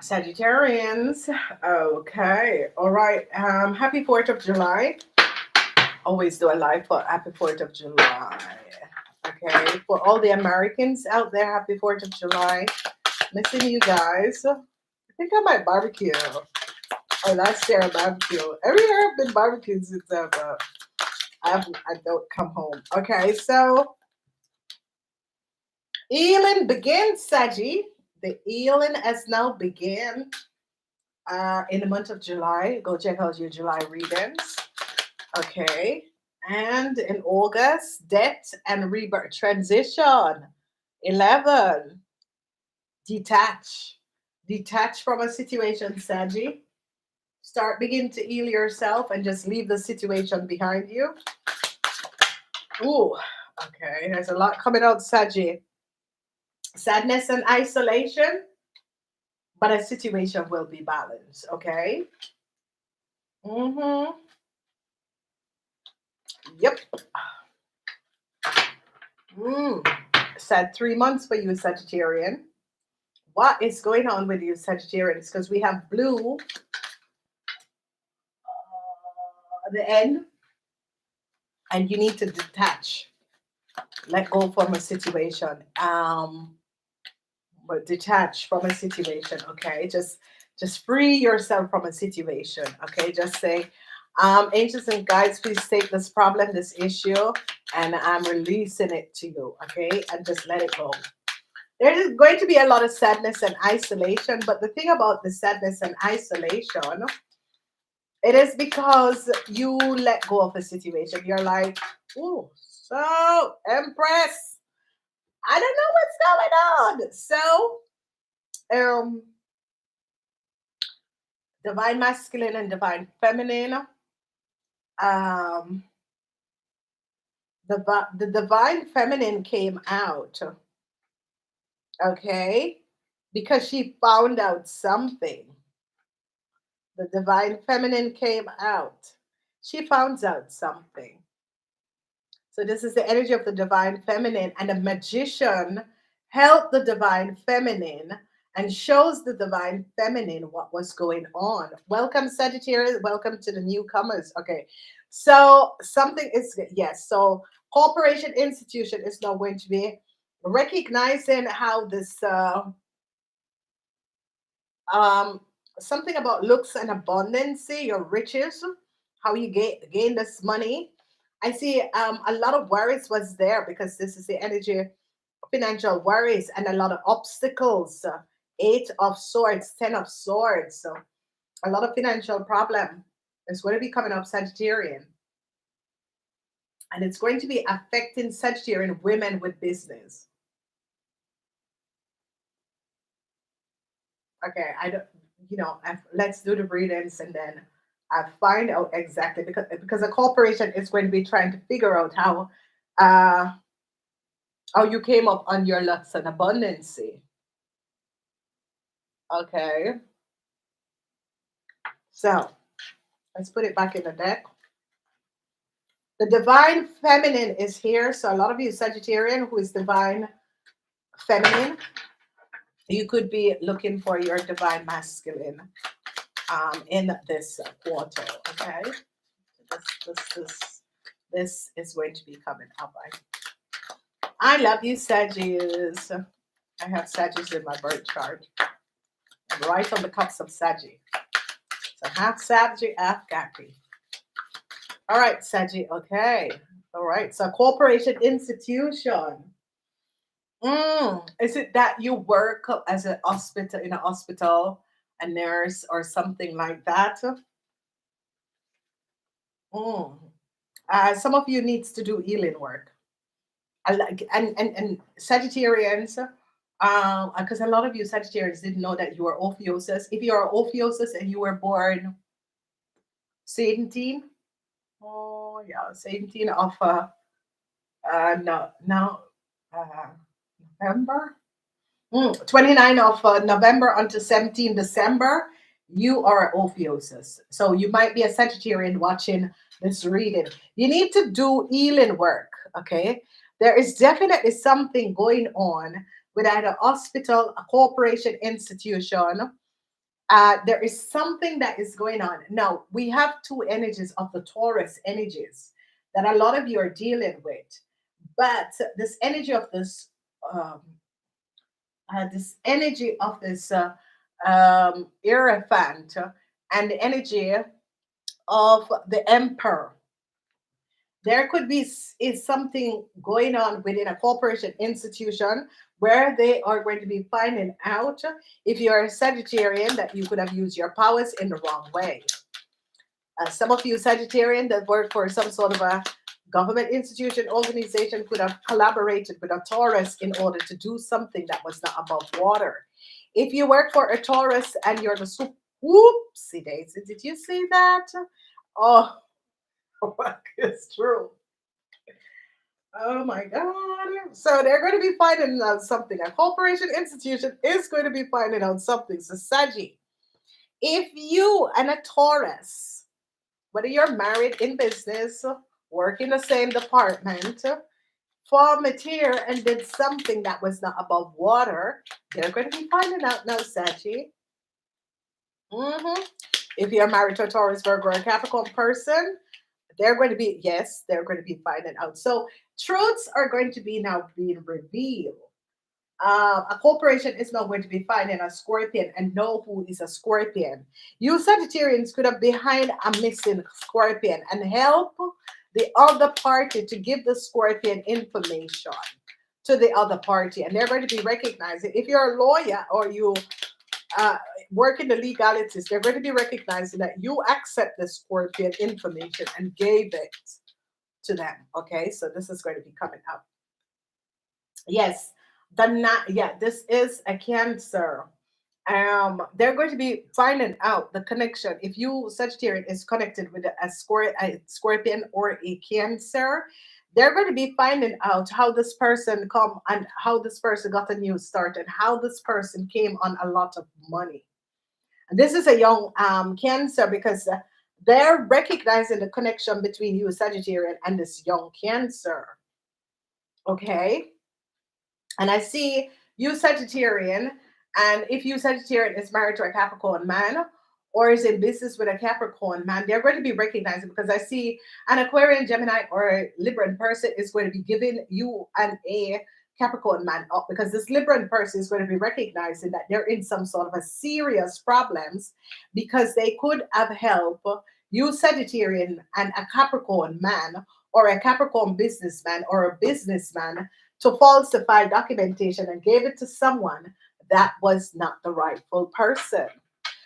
Sagittarians. Okay. All right. Happy 4th of July. Always do a live for happy 4th of July. Okay. For all the Americans out there, happy 4th of July. Missing you guys. I think I might barbecue. Oh, last year I barbecue. Every year I've been barbecuing since I don't come home. Okay, so healing begins, Saggy. The healing has now begun in the month of July. Go check out your July readings. Okay. And in August, death and rebirth transition. 11. Detach. Detach from a situation, Saggy. Begin to heal yourself and just leave the situation behind you. Ooh, okay. There's a lot coming out, Saggy. Sadness and isolation, but a situation will be balanced, okay? Mm-hmm. Yep. Said 3 months for you, Sagittarian. What is going on with you, Sagittarians? Because we have blue, the end, and you need to detach. Let go from a situation. But detach from a situation, okay? Just free yourself from a situation, okay? Just say, angels and guides, please take this problem, this issue, and I'm releasing it to you, okay? And just let it go. There is going to be a lot of sadness and isolation, but the thing about the sadness and isolation, it is because you let go of a situation. You're like, oh, so Empress, I don't know what's going on. So, divine masculine and divine feminine. Um, the divine feminine came out, okay, because she found out something. The divine feminine came out. She found out something. So this is the energy of the divine feminine, and the magician helped the divine feminine and shows the divine feminine what was going on. Welcome, Sagittarius. Welcome to the newcomers. Okay, so something is, yes. So corporation institution is now going to be recognizing how this um something about looks and abundance, your riches, how you gain this money. I see a lot of worries was there because this is the energy of financial worries and a lot of obstacles. Eight of swords, 10 of swords. So a lot of financial problem is going to be coming up, Sagittarian. And it's going to be affecting Sagittarian women with business. Okay, I don't, let's do the readings and then I find out exactly because a corporation is going to be trying to figure out uh how you came up on your lux and abundance. Okay, so let's put it back in the deck. The divine feminine is here. So a lot of you Sagittarian who is divine feminine, you could be looking for your divine masculine in this quarter. Okay, this is going to be coming up. I love you, Sagittarius. I have Sagittarius in my birth chart. I'm right on the cups of Saggy. So half Saggy, half Kathy. All right, Saggy. Okay. All right. So corporation institution. Is it that you work as a hospital in a hospital, a nurse or something like that? Mm. Some of you needs to do healing work. I like and Sagittarians, because a lot of you Sagittarians didn't know that you were Ophiuchus. If you are Ophiuchus and you were born 17, oh yeah, 17 of no uh November. 29 of November until 17 December, you are Ophiuchus. So you might be a Sagittarian watching this reading. You need to do healing work, okay? There is definitely something going on with either hospital, a corporation, institution. There is something that is going on. Now, we have two energies of the Taurus energies that a lot of you are dealing with. But um, this energy of this Hierophant and the energy of the Emperor, there could be is something going on within a corporation institution where they are going to be finding out if you're a Sagittarian that you could have used your powers in the wrong way. Some of you Sagittarian that work for some sort of a government institution, organization could have collaborated with a Taurus in order to do something that was not above water. If you work for a Taurus and you're the whoopsie daisy, did you see that? Oh, it's true. Oh my God. So they're going to be finding out something. A corporation institution is going to be finding out something. So, Saggy, if you and a Taurus, whether you're married in business, work in the same department, form a tier and did something that was not above water, they're going to be finding out now, Saggy. hmm If you're married to a Taurus, Virgo, or a Capricorn person, they're going to be, yes, they're going to be finding out. So truths are going to be now being revealed. A corporation is now going to be finding a scorpion and know who is a scorpion. You Sagittarians could have behind a missing scorpion and help the other party to give the scorpion information to the other party, and they're going to be recognizing. If you're a lawyer or you uh, work in the legalities, they're going to be recognizing that you accept the scorpion information and gave it to them. Okay, so this is going to be coming up. Yes, yeah, this is a Cancer. They're going to be finding out the connection. If you Sagittarian is connected with a Scorpion or a Cancer, they're going to be finding out how this person come and how this person got a new start and how this person came on a lot of money. And this is a young Cancer because they're recognizing the connection between you Sagittarian and this young Cancer. Okay, and I see you Sagittarian, and if you Sagittarian is married to a Capricorn man or is in business with a Capricorn man, they're going to be recognizing because I see an Aquarian, Gemini, or a Libran person is going to be giving you an a Capricorn man up because this Libran person is going to be recognizing that they're in some sort of a serious problems because they could have helped you Sagittarian and a Capricorn man or a Capricorn businessman or a businessman to falsify documentation and gave it to someone that was not the rightful person.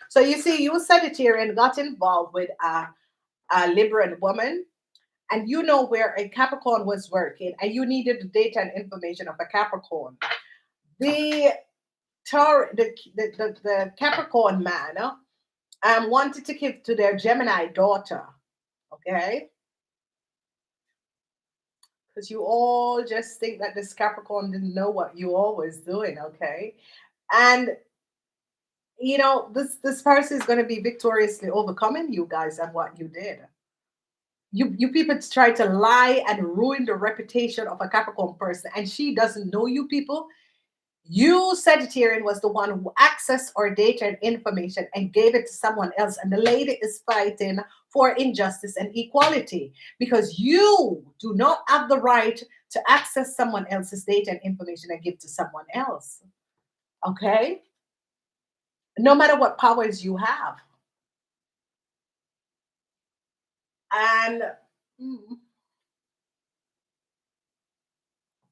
So you see, you Sagittarian got involved with a Libran woman, and you know where a Capricorn was working, and you needed the data and information of a Capricorn. The the Capricorn man wanted to give to their Gemini daughter, okay? Because you all just think that this Capricorn didn't know what you all was doing, okay? And this person is going to be victoriously overcoming you guys and what you did. You people try to lie and ruin the reputation of a Capricorn person, and she doesn't know you people. You Sagittarian was the one who accessed our data and information and gave it to someone else, and the lady is fighting for injustice and equality because you do not have the right to access someone else's data and information and give to someone else. Okay, no matter what powers you have. And mm,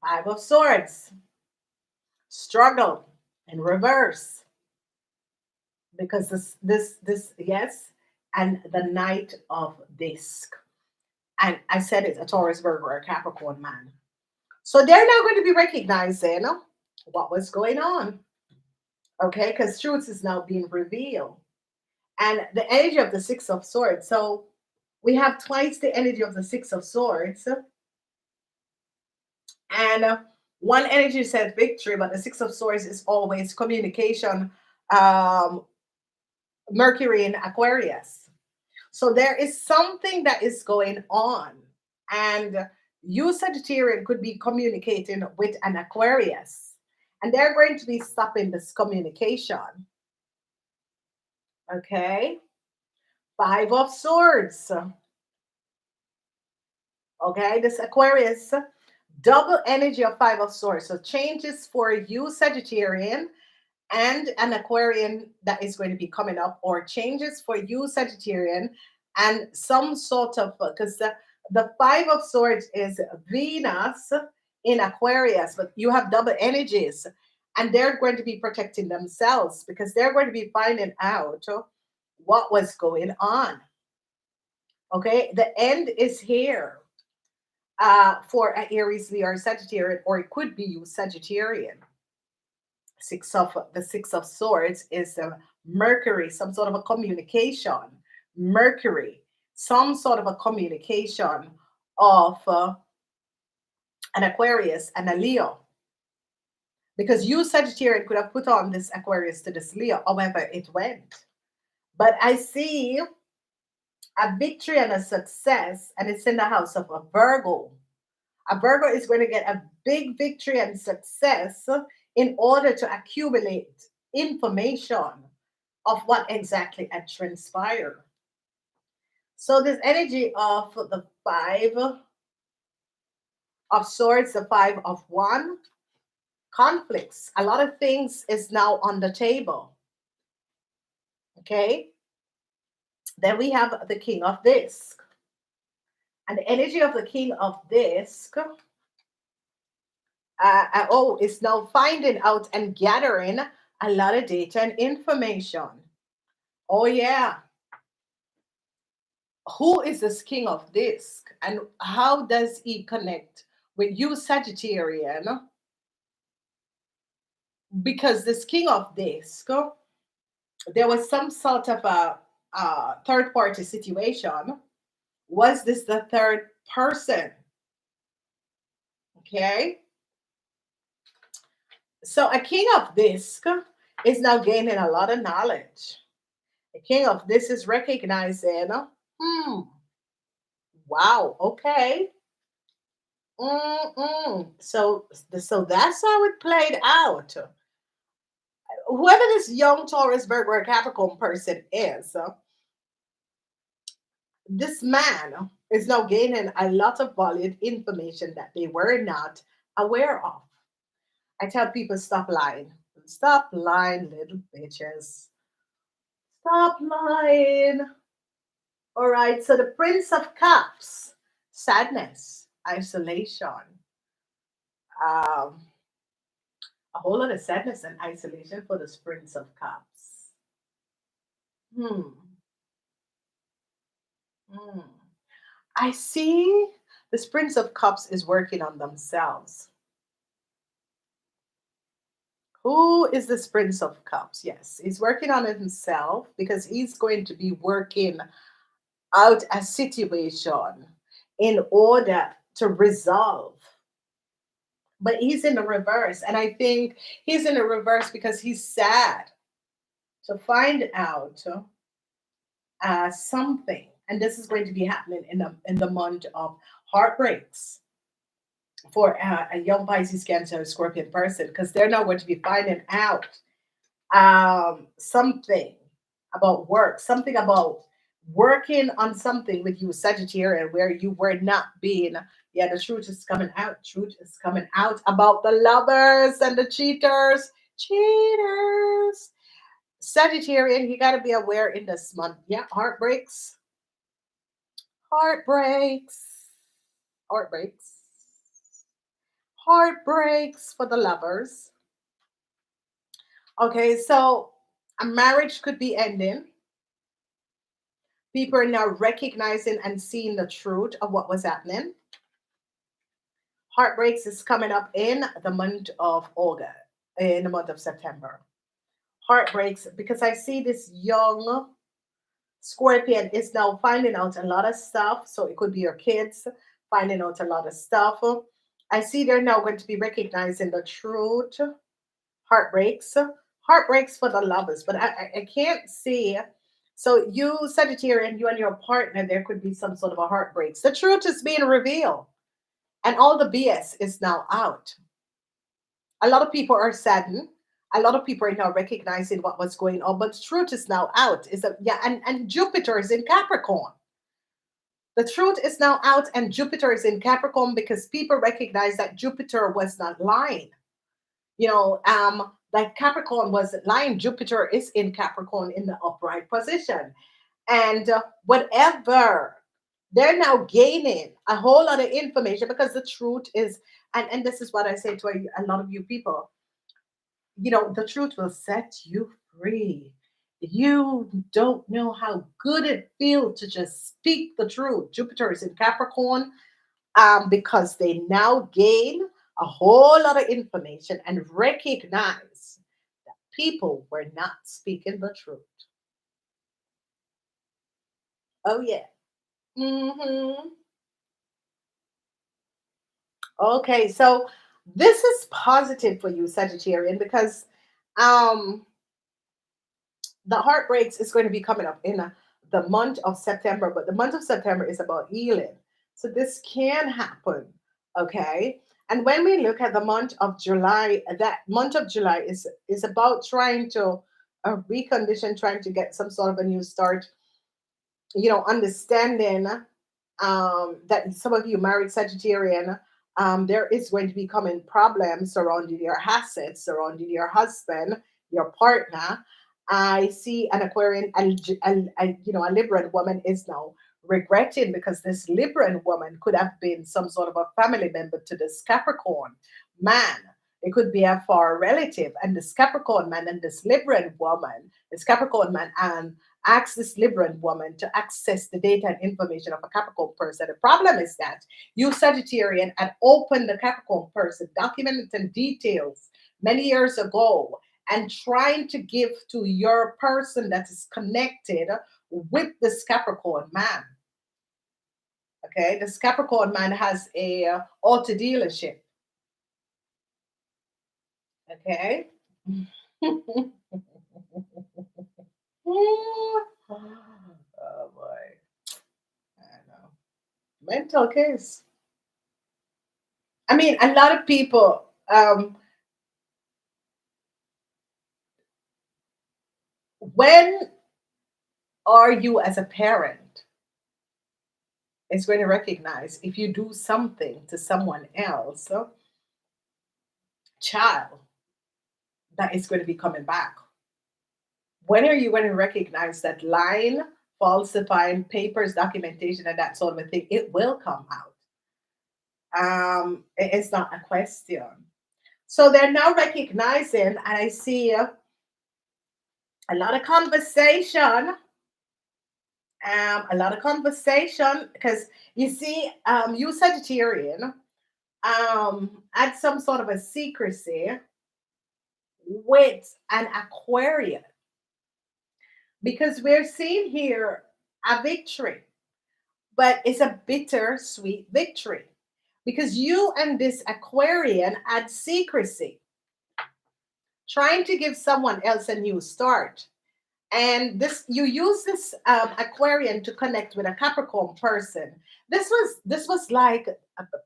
Five of Swords, struggle in reverse because this yes, and the Knight of Disc. And I said it's a Taurus, Virgo, or a Capricorn man. So they're now going to be recognizing what was going on. Okay, because truth is now being revealed. And the energy of the Six of Swords. So we have twice the energy of the Six of Swords. And one energy says victory, but the Six of Swords is always communication, um, Mercury in Aquarius. So there is something that is going on. And You, Sagittarian, could be communicating with an Aquarius, and they're going to be stopping this communication. Okay. Five of Swords. Okay. This Aquarius, double energy of Five of Swords. So changes for you, Sagittarian, and an Aquarian that is going to be coming up, or changes for you, Sagittarian, and some sort of, because the Five of Swords is Venus in Aquarius, but you have double energies, and they're going to be protecting themselves because they're going to be finding out what was going on. Okay, the end is here for an Aries, Leo, or Sagittarian, or it could be you, Sagittarian. Six of Swords is Mercury, some sort of a communication. Mercury, some sort of a communication of an Aquarius and a Leo. Because you, Sagittarius, could have put on this Aquarius to this Leo, however it went. But I see a victory and a success, and it's in the house of a Virgo. A Virgo is going to get a big victory and success in order to accumulate information of what exactly had transpired. So this energy of the Five of Swords, the Five of One, conflicts. A lot of things is now on the table. Okay. Then we have the King of Disc. And the energy of the King of Disc is now finding out and gathering a lot of data and information. Oh, yeah. Who is this King of Disc? And how does he connect with you, Sagittarian? Because this King of Disc, there was some sort of a third party situation. Was this the third person? Okay. So a King of Disc is now gaining a lot of knowledge. The King of Disc is recognizing, wow, okay. So that's how it played out. Whoever this young Taurus, Virgo, or Capricorn person is, this man is now gaining a lot of valued information that they were not aware of. I tell people, stop lying. Stop lying, little bitches. Stop lying. All right. So the Prince of Cups, sadness, isolation, um, a whole lot of sadness and isolation for the Prince of Cups. Hmm. Hmm. I see the Prince of Cups is working on themselves. Who is this Prince of Cups? Yes, he's working on himself because he's going to be working out a situation in order to resolve. But he's in the reverse. And I think he's in the reverse because he's sad to find out something. And this is going to be happening in the month of heartbreaks for a young Pisces, Cancer, Scorpion person, because they're now going to be finding out something about work, something about working on something with you, Sagittarius, where you were not being. Yeah, the truth is coming out. Truth is coming out about the lovers and the cheaters. Cheaters. Sagittarian, you got to be aware in this month. Yeah, heartbreaks. Heartbreaks. Heartbreaks. Heartbreaks for the lovers. Okay, so a marriage could be ending. People are now recognizing and seeing the truth of what was happening. Heartbreaks is coming up in the month of August, in the month of September. Heartbreaks, because I see this young Scorpion is now finding out a lot of stuff. So it could be your kids finding out a lot of stuff. I see they're now going to be recognizing the truth. Heartbreaks. Heartbreaks for the lovers, but I can't see. So you, Sagittarius, you and your partner, there could be some sort of a heartbreaks. The truth is being revealed. And all the BS is now out. A lot of people are saddened. A lot of people are now recognizing what was going on, but the truth is now out. Is that yeah, and Jupiter is in Capricorn. The truth is now out, and Jupiter is in Capricorn because people recognize that Jupiter was not lying. Like Capricorn was lying. Jupiter is in Capricorn in the upright position, and whatever they're now gaining a whole lot of information because the truth is, and this is what I say to a lot of you people, the truth will set you free. You don't know how good it feels to just speak the truth. Jupiter is in Capricorn because they now gain a whole lot of information and recognize that people were not speaking the truth. Oh, yeah. hmm Okay, so this is positive for you, Sagittarian, because um, the heartbreaks is going to be coming up in the month of September, but the month of September is about healing. So this can happen, okay? And when we look at the month of July, that month of July is about trying to recondition, trying to get some sort of a new start, understanding that some of you married Sagittarian, there is going to be coming problems surrounding your assets, surrounding your husband, your partner. I see an Aquarian a Libran woman is now regretting because this Libran woman could have been some sort of a family member to this Capricorn man. It could be a far relative, and this Capricorn man and this Libran woman, this Capricorn man and ask this Libran woman to access the data and information of a Capricorn person. The problem is that you Sagittarian had opened the Capricorn person documents and details many years ago and trying to give to your person that is connected with this Capricorn man. Okay, this Capricorn man has a auto dealership. Okay. Oh boy, I know. Mental case. I mean, a lot of people. When are you as a parent is going to recognize if you do something to someone else, child, that is going to be coming back? When are you going to recognize that lying, falsifying papers, documentation, and that sort of a thing? It will come out. It's not a question. So they're now recognizing, and I see a lot of conversation, because you see, you Sagittarian had some sort of a secrecy with an Aquarian because we're seeing here a victory, but it's a bittersweet victory because you and this Aquarian had secrecy, trying to give someone else a new start. And this you use this Aquarian to connect with a Capricorn person. This was like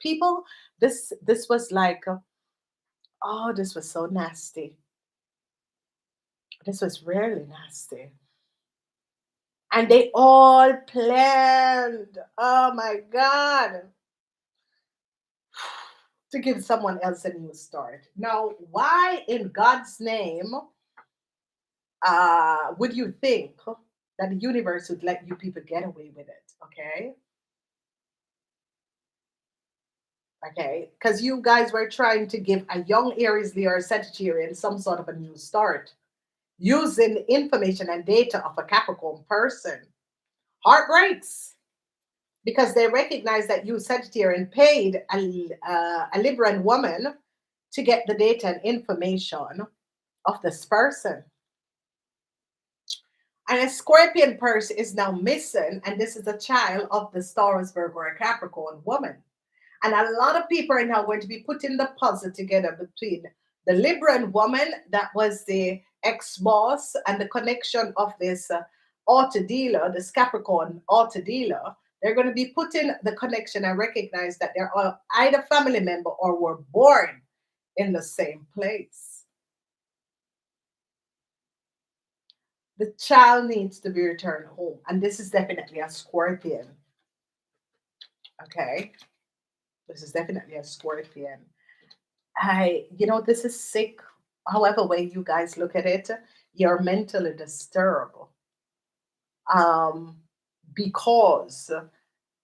people. This was like oh, this was so nasty. This was really nasty. And they all planned. Oh my God, to give someone else a new start. Now, why in God's name would you think that the universe would let you people get away with it? Okay. Okay. Because you guys were trying to give a young Aries, Leo, or Sagittarian some sort of a new start using information and data of a Capricorn person. Heartbreaks. Because they recognize that you Sagittarian paid a Libran woman to get the data and information of this person. And a Scorpion person is now missing, and this is a child of the Taurus, Virgo, or Capricorn woman. And a lot of people are now going to be putting the puzzle together between the Libran woman that was the ex boss and the connection of this auto dealer, this Capricorn auto dealer. They're going to be putting the connection and recognize that they're all either family member or were born in the same place. The child needs to be returned home. And this is definitely a scorpion. Okay. This is definitely a scorpion. This is sick. However way you guys look at it, you're mentally disturbed um, because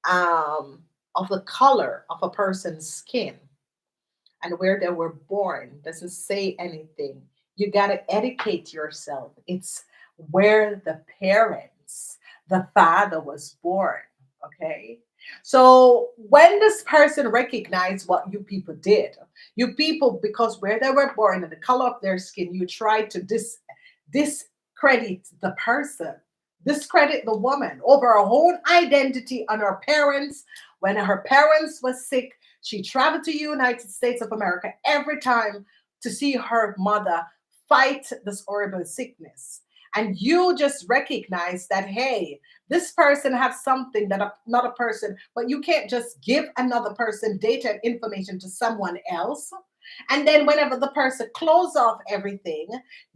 of the color of a person's skin and where they were born doesn't say anything. You got to educate yourself. It's where the father was born. Okay. So when this person recognized what you people did, you people, because where they were born and the color of their skin, you tried to discredit the person, discredit the woman over her own identity and her parents. When her parents was sick, she traveled to United States of America every time to see her mother fight this horrible sickness. And you just recognize that, hey, this person has something that not a person, but you can't just give another person data and information to someone else. And then whenever the person close off everything,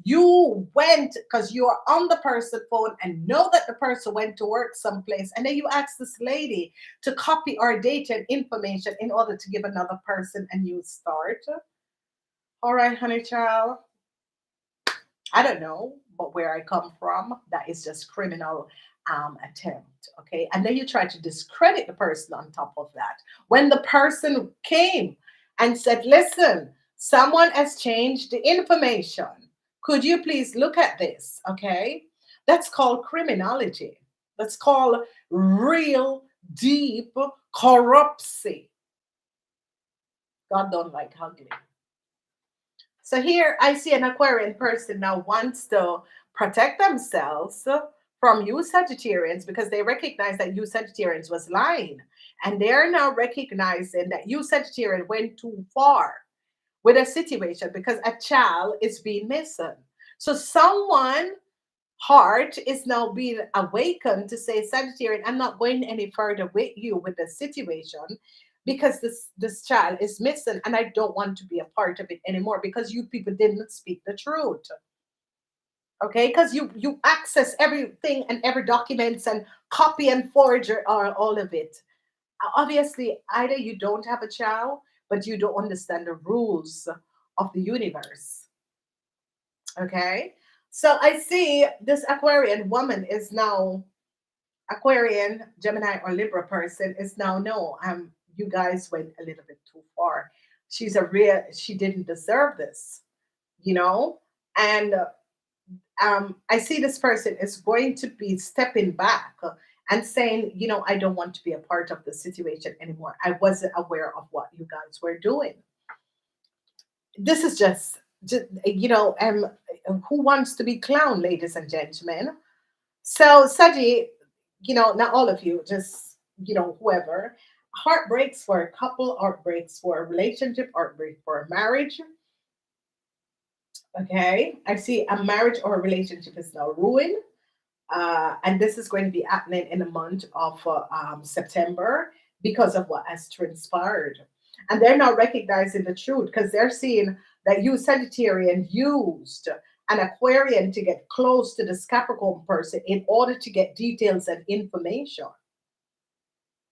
you went because you are on the person's phone and know that the person went to work someplace, and then you ask this lady to copy our data and information in order to give another person a new start. All right, honey child. I don't know, but where I come from, that is just criminal attempt. Okay. And then you try to discredit the person on top of that. When the person came and said, listen, someone has changed the information. Could you please look at this? Okay. That's called criminality. That's called real, deep corruption. God don't like ugly. So here I see an Aquarian person now wants to protect themselves from you Sagittarians because they recognize that you Sagittarians was lying. And they're now recognizing that you Sagittarian went too far with a situation because a child is being missing. So someone heart is now being awakened to say, Sagittarian, I'm not going any further with you with the situation because this child is missing and I don't want to be a part of it anymore because you people didn't speak the truth. Okay, because you access everything and every documents and copy and forge all of it. Obviously, either you don't have a child, but you don't understand the rules of the universe. Okay. So I see this Aquarian woman is now Aquarian, Gemini, or Libra person is now no. You guys went a little bit too far. She didn't deserve this, you know? And I see this person is going to be stepping back and saying, I don't want to be a part of the situation anymore. I wasn't aware of what you guys were doing. This is just who wants to be clown, ladies and gentlemen? So, Saji, not all of you, just, whoever. Heartbreaks for a couple, heartbreaks for a relationship, heartbreak for a marriage. Okay. I see a marriage or a relationship is now ruined. And this is going to be happening in the month of September because of what has transpired. And they're not recognizing the truth because they're seeing that you, Sagittarian, used an Aquarian to get close to this Capricorn person in order to get details and information.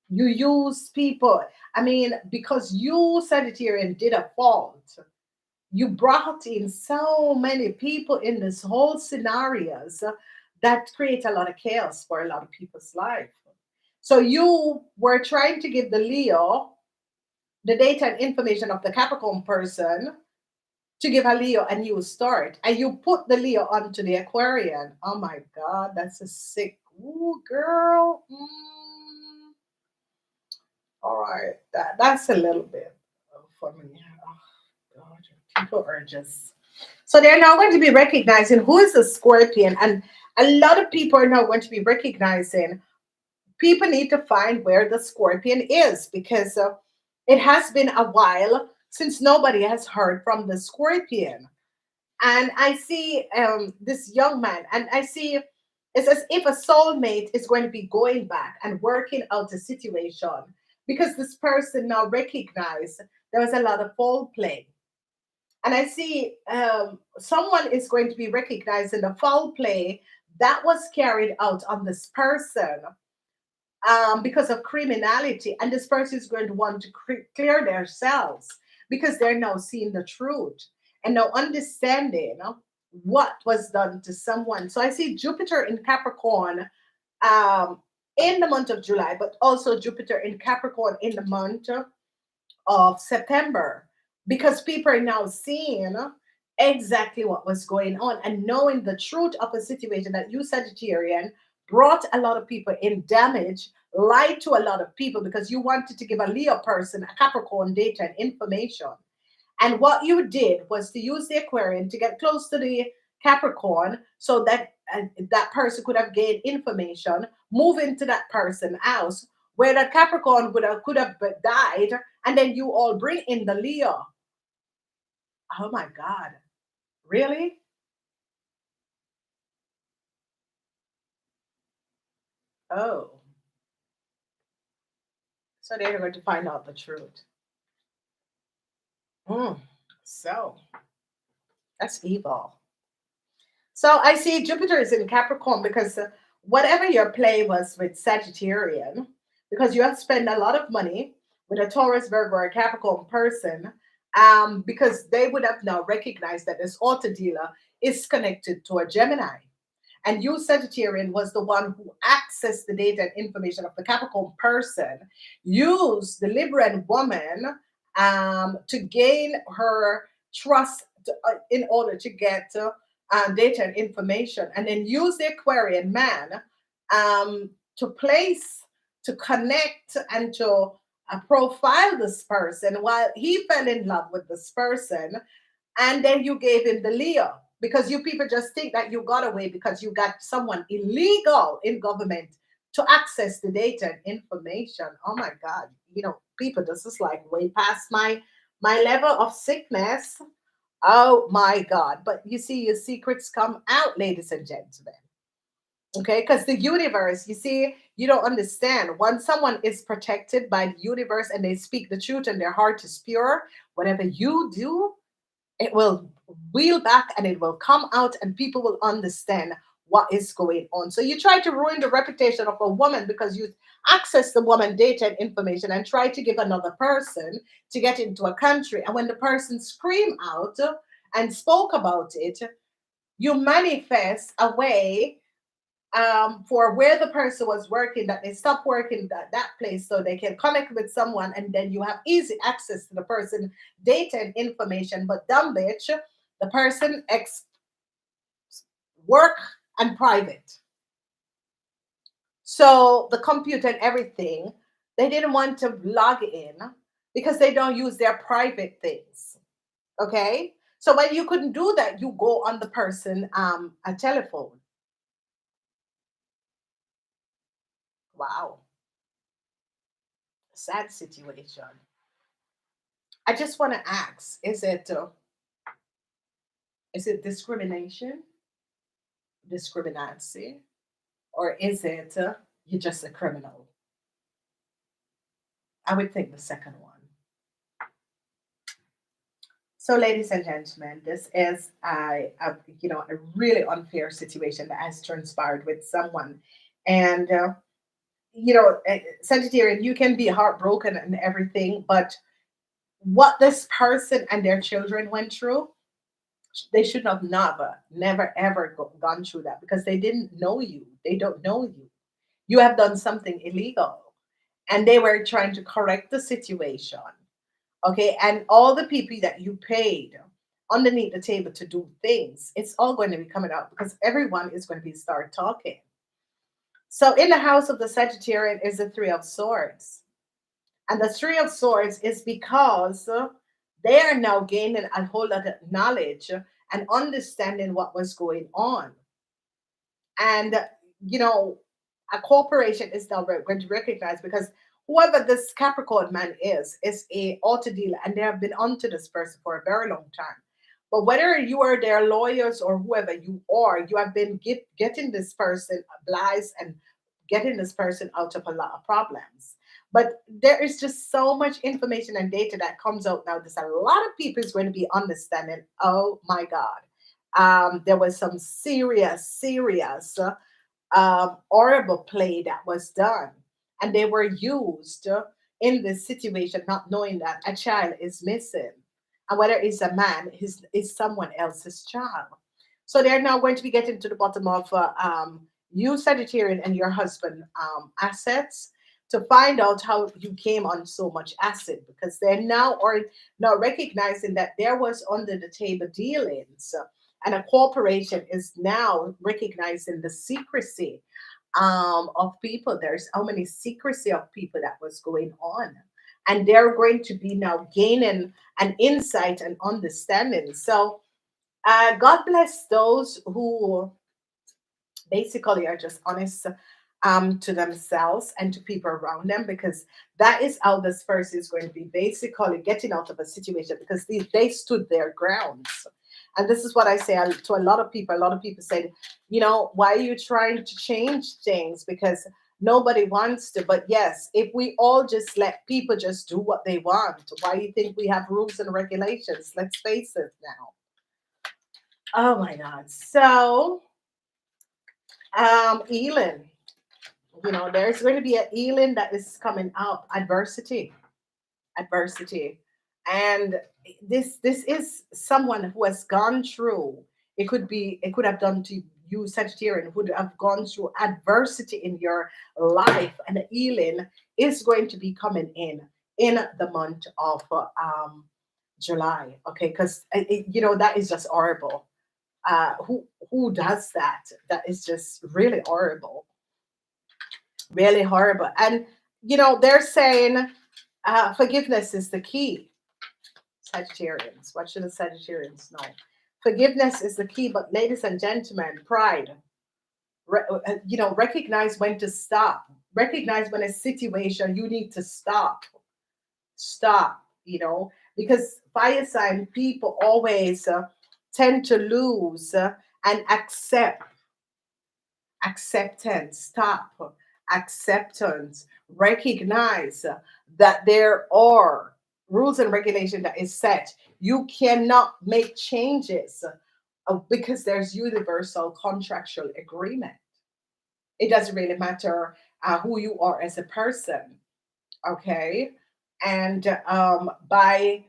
You use people, I mean, because you, Sagittarian, did a fault. You brought in so many people in this whole scenarios that create a lot of chaos for a lot of people's life. So you were trying to give the Leo the data and information of the Capricorn person to give a Leo a new start, and you put the Leo onto the Aquarian. Oh my God, that's a sick. Ooh, girl. All right, that's a little bit for me. Oh God, people are just so they're now going to be recognizing who is a Scorpion, and a lot of people are now going to be recognizing. People need to find where the Scorpion is because it has been a while since nobody has heard from the Scorpion. And I see this young man, and I see It's as if a soulmate is going to be going back and working out a situation because this person now recognized there was a lot of foul play. And I see someone is going to be recognizing the foul play that was carried out on this person because of criminality. And this person is going to want to clear themselves because they're now seeing the truth and now understanding what was done to someone. So I see Jupiter in Capricorn in the month of July, but also Jupiter in Capricorn in the month of September, because people are now seeing exactly what was going on and knowing the truth of a situation that you, Sagittarian, brought a lot of people in damage, lied to a lot of people because you wanted to give a Leo person a Capricorn data and information. And what you did was to use the Aquarian to get close to the Capricorn so that that person could have gained information, move into that person's house where the Capricorn could have died, and then you all bring in the Leo. Oh my God. Really? Oh. So they're going to find out the truth. Mm. So that's evil. So I see Jupiter is in Capricorn because whatever your play was with Sagittarian, because you have spent a lot of money with a Taurus, Virgo, or a Capricorn person, because they would have now recognized that this auto dealer is connected to a Gemini. And you, Sagittarian, was the one who accessed the data and information of the Capricorn person, used the Libran woman to gain her trust in order to get data and information, and then use the Aquarian man to place, to connect, and to profile this person while he fell in love with this person. And then you gave him the Leo because you people just think that you got away because you got someone illegal in government to access the data and information. Oh my God. People, this is like way past my level of sickness. Oh my God. But you see, your secrets come out, ladies and gentlemen. Okay, because the universe, you see, you don't understand. Once someone is protected by the universe and they speak the truth and their heart is pure, whatever you do, it will wheel back and it will come out and people will understand what is going on. So you try to ruin the reputation of a woman because you access the woman data and information and try to give another person to get into a country. And when the person screamed out and spoke about it, you manifest a way for where the person was working, that they stop working at that place so they can connect with someone, and then you have easy access to the person data and information. But dumb bitch, the person work and private, so the computer and everything, they didn't want to log in because they don't use their private things. Okay, so when you couldn't do that, you go on the person a telephone. Wow, sad situation. I just want to ask: is it discrimination, discriminancy, or is it you're just a criminal? I would think the second one. So, ladies and gentlemen, this is a really unfair situation that has transpired with someone, and Sagittarian, you can be heartbroken and everything, but what this person and their children went through, they should have never ever gone through that because they didn't know you. They don't know you. You have done something illegal, and they were trying to correct the situation. Okay, and all the people that you paid underneath the table to do things, it's all going to be coming out because everyone is going to be start talking. So in the house of the Sagittarian is the Three of Swords. And the Three of Swords is because they are now gaining a whole lot of knowledge and understanding what was going on. And, you know, a corporation is now going to recognize because whoever this Capricorn man is a auto dealer and they have been onto this person for a very long time. But whether you are their lawyers or whoever you are, you have been getting this person lies and getting this person out of a lot of problems. But there is just so much information and data that comes out now. There's a lot of people is going to be understanding. Oh my God. There was some serious horrible play that was done. And they were used in this situation, not knowing that a child is missing. And whether it's a man, is someone else's child. So they're now going to be getting to the bottom of you, Sagittarian, and your husband assets to find out how you came on so much asset because they're now recognizing that there was under the table dealings and a corporation is now recognizing the secrecy of people. There's how many secrecy of people that was going on. And they're going to be now gaining an insight and understanding. So God bless those who basically are just honest to themselves and to people around them because that is how this person is going to be basically getting out of a situation because they stood their grounds. And this is what I say to a lot of people. A lot of people said, why are you trying to change things? Because nobody wants to. But yes, if we all just let people just do what they want, why do you think we have rules and regulations? Let's face it now. Oh my God. So, Elin, there's going to be an Elin that is coming up. Adversity, and this is someone who has gone through. It could have done to you, Sagittarian, who would have gone through adversity in your life, and the Elin is going to be coming in the month of July. Okay, because that is just horrible. Who does that? That is just really horrible, really horrible. And they're saying forgiveness is the key. Sagittarians, what should the Sagittarians know? Forgiveness is the key, but ladies and gentlemen, pride. Recognize when to stop. Recognize when a situation you need to stop. Stop. Because fire sign people always tend to lose and acceptance. Stop. Acceptance. Recognize that there are rules and regulation that is set. You cannot make changes because there's universal contractual agreement. It doesn't really matter who you are as a person. Okay. And by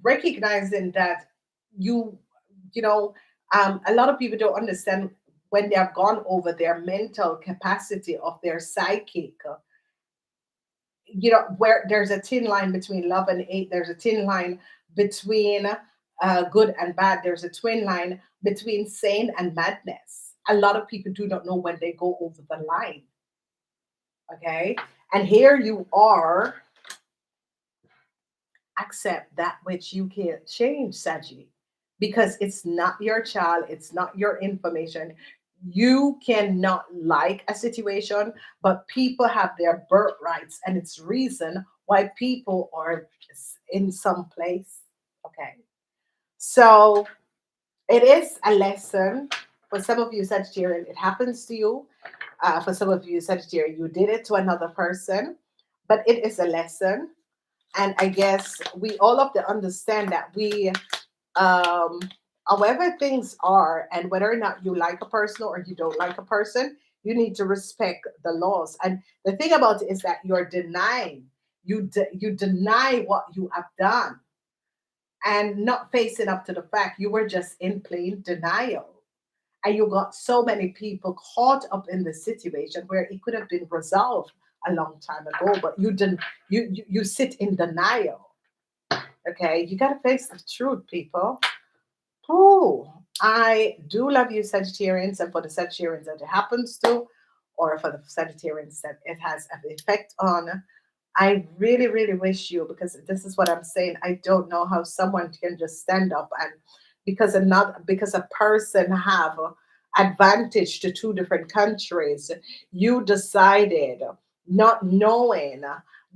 recognizing that you a lot of people don't understand when they have gone over their mental capacity of their psychic, where there's a thin line between love and hate, there's a thin line between good and bad, there's a twin line between sane and madness. A lot of people do not know when they go over the line. Okay. And here you are, accept that which you can't change, Saji, because it's not your child, it's not your information. You cannot like a situation, but people have their birthrights, and it's reason why people are in some place. Okay, so it is a lesson for some of you, Sagittarian. It happens to you. For some of you, Sagittarian, you did it to another person, but it is a lesson. And I guess we all have to understand that um, however things are, and whether or not you like a person or you don't like a person, you need to respect the laws. And the thing about it is that you're denying, you deny what you have done and not facing up to the fact you were just in plain denial. And you got so many people caught up in the situation where it could have been resolved a long time ago, but you didn't. You sit in denial. Okay, you gotta face the truth, people. Oh, I do love you, Sagittarians, and for the Sagittarians that it happens to, or for the Sagittarians that it has an effect on. I really, really wish you, because this is what I'm saying. I don't know how someone can just stand up and because a person have advantage to two different countries, you decided not knowing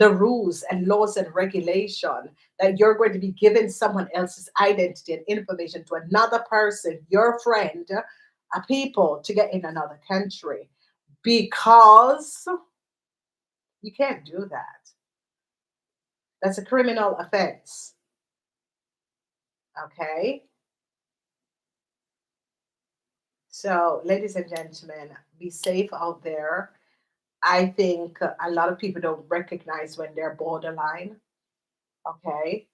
the rules and laws and regulation that you're going to be giving someone else's identity and information to another person, your friend, a people to get in another country, because you can't do that. That's a criminal offense. Okay. So, ladies and gentlemen, be safe out there. I think a lot of people don't recognize when they're borderline. Okay.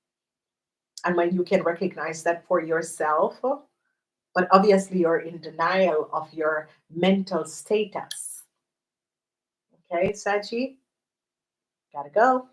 And when you can recognize that for yourself, but obviously you're in denial of your mental status. Okay, Saji, gotta go.